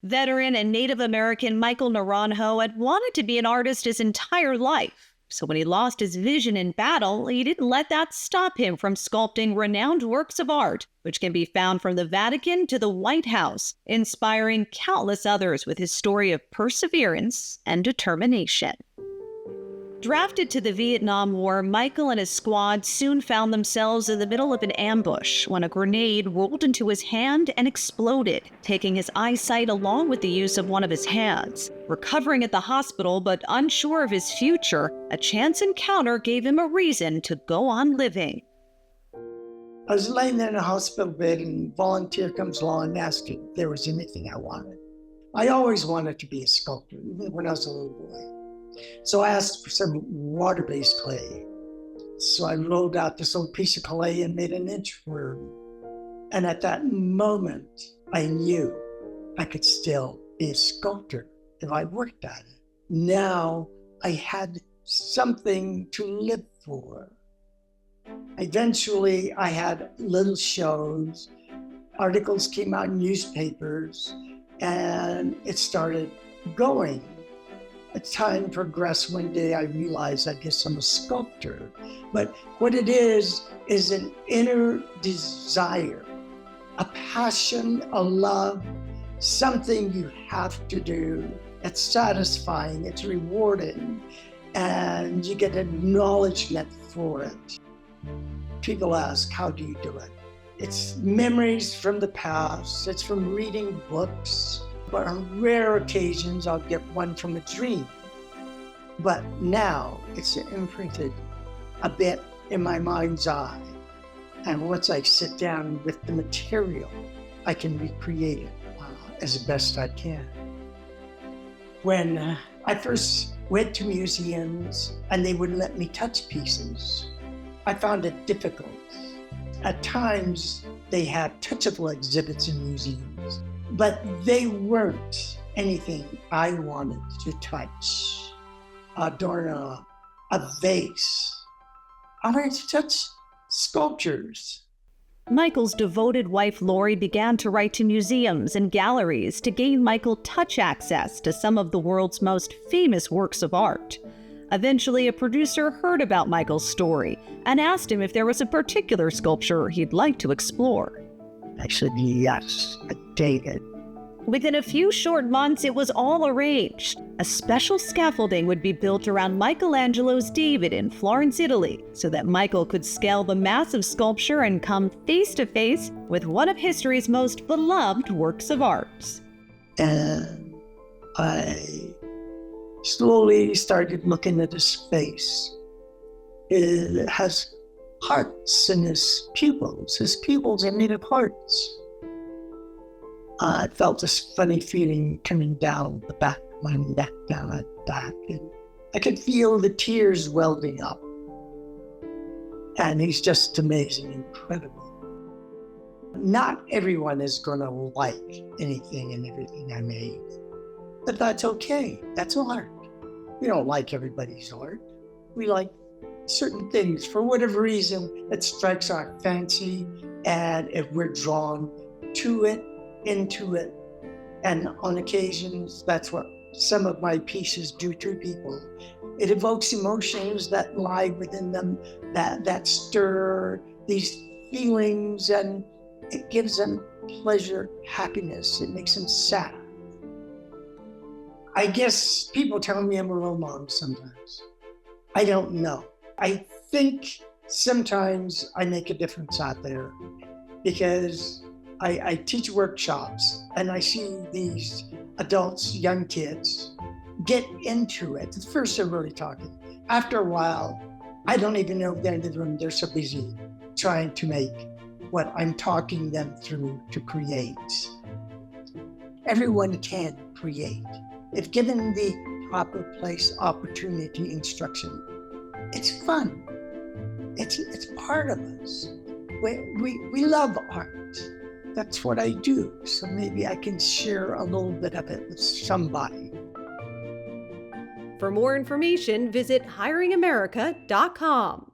Veteran and Native American Michael Naranjo had wanted to be an artist his entire life. So when he lost his vision in battle, he didn't let that stop him from sculpting renowned works of art, which can be found from the Vatican to the White House, inspiring countless others with his story of perseverance and determination. Drafted to the Vietnam War, Michael and his squad soon found themselves in the middle of an ambush when a grenade rolled into his hand and exploded, taking his eyesight along with the use of one of his hands. Recovering at the hospital but unsure of his future, a chance encounter gave him a reason to go on living. I was laying there in a hospital bed and a volunteer comes along and asked if there was anything I wanted. I always wanted to be a sculptor, even when I was a little boy. So I asked for some water-based clay. So I rolled out this old piece of clay and made an inch for him. And at that moment, I knew I could still be a sculptor if I worked at it. Now I had something to live for. Eventually, I had little shows. Articles came out in newspapers, and it started going. As time progressed, one day I realized I guess I'm a sculptor. But what it is an inner desire, a passion, a love, something you have to do. It's satisfying, it's rewarding, and you get acknowledgement for it. People ask, how do you do it? It's memories from the past, it's from reading books. But on rare occasions, I'll get one from a dream. But now it's imprinted a bit in my mind's eye. And once I sit down with the material, I can recreate it as best I can. When I first went to museums and they wouldn't let me touch pieces, I found it difficult. At times, they had touchable exhibits in museums, but they weren't anything I wanted to touch. Adorn a vase. I wanted to touch sculptures. Michael's devoted wife, Lori, began to write to museums and galleries to gain Michael touch access to some of the world's most famous works of art. Eventually, a producer heard about Michael's story and asked him if there was a particular sculpture he'd like to explore. I said, yes, I take it. Within a few short months, it was all arranged. A special scaffolding would be built around Michelangelo's David in Florence, Italy, so that Michael could scale the massive sculpture and come face to face with one of history's most beloved works of art. And I slowly started looking at his face. It has hearts in his pupils. His pupils are made of hearts. I felt this funny feeling coming down the back of my neck, down my back, and I could feel the tears welling up. And he's just amazing, incredible. Not everyone is going to like anything and everything I made, but that's okay. That's art. We don't like everybody's art. We like certain things for whatever reason that strikes our fancy, and if we're drawn to it, into it, and on occasions that's what some of my pieces do to people. It evokes emotions that lie within them that stir these feelings, and it gives them pleasure, happiness. It makes them sad. I guess people tell me I'm a role model sometimes. I don't know. I think sometimes I make a difference out there because I teach workshops and I see these adults, young kids, get into it. At first they're really talking. After a while, I don't even know if they're in the room. They're so busy trying to make what I'm talking them through to create. Everyone can create. If given the proper place, opportunity, instruction, it's fun. It's part of us. We love art. That's what I do. So maybe I can share a little bit of it with somebody. For more information, visit hiringamerica.com.